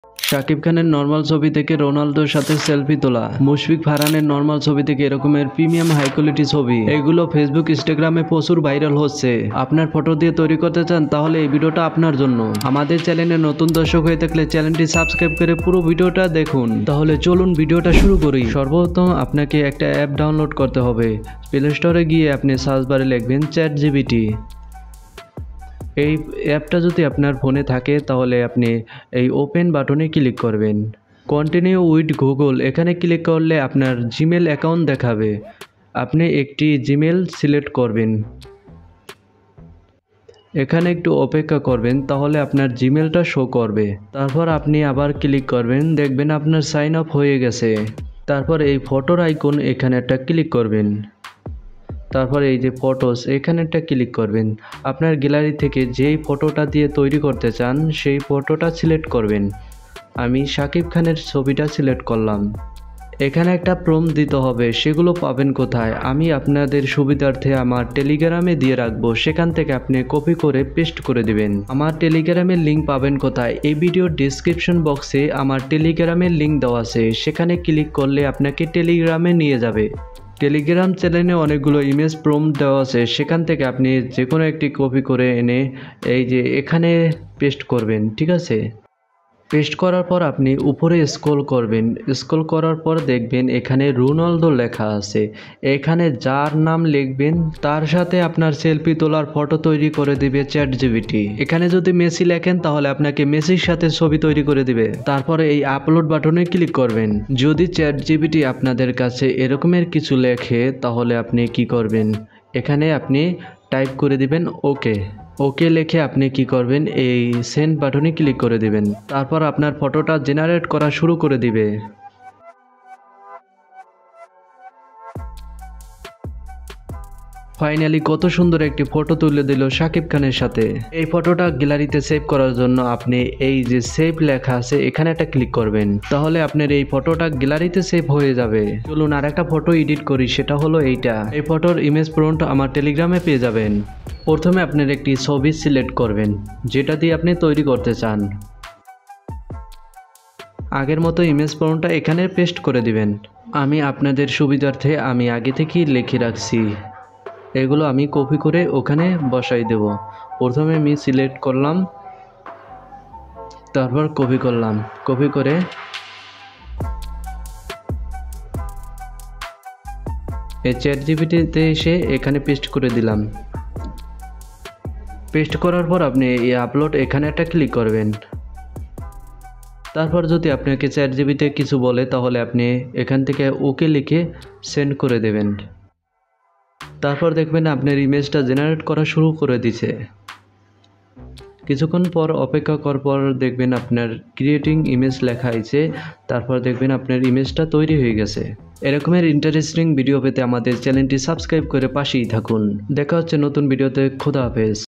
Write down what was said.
শাকিব খানের নর্মাল ছবি থেকে রোনালদোর সাথে সেলফি তোলা, মুশফিক ফারহানের নর্মাল ছবি থেকে এরকমের প্রিমিয়াম হাই কোয়ালিটি ছবি, এগুলো ফেসবুক ইনস্টাগ্রামে প্রচুর ভাইরাল হচ্ছে। আপনার ফটো দিয়ে তৈরি করতে চান তাহলে এই ভিডিওটা আপনার জন্য। আমাদের চ্যানেলে নতুন দর্শক হয়ে থাকলে চ্যানেলটি সাবস্ক্রাইব করে পুরো ভিডিওটা দেখুন। তাহলে চলুন ভিডিওটা শুরু করি। সর্বপ্রথম আপনাকে একটা অ্যাপ ডাউনলোড করতে হবে। প্লে স্টোরে গিয়ে আপনি সার্চ বারে লিখবেন চ্যাটজিপিটি। এই অ্যাপটা যদি আপনার ফোনে থাকে তাহলে আপনি এই ওপেন বাটনে ক্লিক করবেন। কন্টিনিউ উইথ গুগল এখানে ক্লিক করলে আপনার জিমেল অ্যাকাউন্ট দেখাবে। আপনি একটি জিমেল সিলেক্ট করবেন। এখানে একটু অপেক্ষা করবেন, তাহলে আপনার জিমেলটা শো করবে। তারপর আপনি আবার ক্লিক করবেন, দেখবেন আপনার সাইন আপ হয়ে গেছে। তারপর এই ফটোর আইকন এখানে একটা ক্লিক করবেন। তারপর এই যে ফটোস এখানে একটা ক্লিক করবেন। আপনার গ্যালারি থেকে যেই ফটোটা দিয়ে তৈরি করতে চান সেই ফটোটা সিলেক্ট করবেন। আমি শাকিব খানের ছবিটা সিলেক্ট করলাম। এখানে একটা প্রম্পট দিতে হবে, সেগুলো পাবেন কোথায়? আমি আপনাদের সুবিধার্থে আমার টেলিগ্রামে দিয়ে রাখবো, সেখান থেকে আপনি কপি করে পেস্ট করে দিবেন। আমার টেলিগ্রামের লিঙ্ক পাবেন কোথায়? এই ভিডিওর ডেসক্রিপশন বক্সে আমার টেলিগ্রামের লিঙ্ক দেওয়া আছে, সেখানে ক্লিক করলে আপনাকে টেলিগ্রামে নিয়ে যাবে। টেলিগ্রাম চ্যানেলে অনেকগুলো ইমেজ প্রম্পট দেওয়া আছে, সেখান থেকে আপনি যে কোনো একটি কপি করে এনে এই যে এখানে পেস্ট করবেন, ঠিক আছে? পেস্ট করার পর আপনি উপরে স্ক্রল করবেন। স্ক্রল করার পর দেখবেন এখানে রোনালদো লেখা আছে। এখানে যার নাম লিখবেন তার সাথে আপনার সেলফি তোলার ফটো তৈরি করে দিবে চ্যাটজিপিটি। এখানে যদি মেসি লেখেন তাহলে আপনাকে মেসির সাথে ছবি তৈরি করে দিবে। তারপরে এই আপলোড বাটনে ক্লিক করবেন। যদি চ্যাটজিপিটি আপনাদের কাছে এরকমের কিছু লেখে তাহলে আপনি কি করবেন? এখানে আপনি টাইপ করে দিবেন ওকে। ওকে লিখে আপনি কি করবেন? এই সেন্ড বাটনে ক্লিক করে দিবেন। তারপর আপনার ফটোটা জেনারেট করা শুরু করে দিবে। ফাইনালি কত সুন্দর একটি ফটো তুলে দিল শাকিব খানের সাথে। এই ফটোটা গ্যালারিতে সেভ করার জন্য আপনি এই যে সেভ লেখা আছে এখানে একটা ক্লিক করবেন, তাহলে আপনার এই ফটোটা গ্যালারিতে সেভ হয়ে যাবে। চলুন আর একটা ফটো এডিট করি, সেটা হলো এইটা। এই ফটোর ইমেজ প্রম্পট আমার টেলিগ্রামে পেয়ে যাবেন। প্রথমে আপনার একটি ছবি সিলেক্ট করবেন যেটা দিয়ে আপনি তৈরি করতে চান। আগের মতো ইমেজ প্রম্পটটা এখানে পেস্ট করে দিবেন। আমি আপনাদের সুবিধার্থে আমি আগে থেকেই লিখে রাখছি, এগুলো আমি কপি করে ওখানে বসাই দেব। প্রথমে আমি সিলেক্ট করলাম, তারপর কপি করলাম, কপি করে এই চ্যাটজিপিটিতে এসে এখানে পেস্ট করে দিলাম। পেস্ট করার পর আপনি এই আপলোড এখানে একটা ক্লিক করবেন। তারপর যদি আপনাকে চ্যাটজিপিটি কিছু বলে তাহলে আপনি এখান থেকে ওকে লিখে সেন্ড করে দেবেন। তারপর দেখবেন আপনার ইমেজটা জেনারেট করা শুরু করে দিছে। কিছুক্ষণ পর অপেক্ষা করার পর দেখবেন আপনার ক্রিয়েটিং ইমেজ লেখা আছে। তারপর দেখবেন আপনার ইমেজটা তৈরি হয়ে গেছে। এরকমের ইন্টারেস্টিং ভিডিও পেতে আমাদের চ্যানেলটি সাবস্ক্রাইব করে পাশেই থাকুন। দেখা হচ্ছে নতুন ভিডিওতে। খোদা হাফেজ।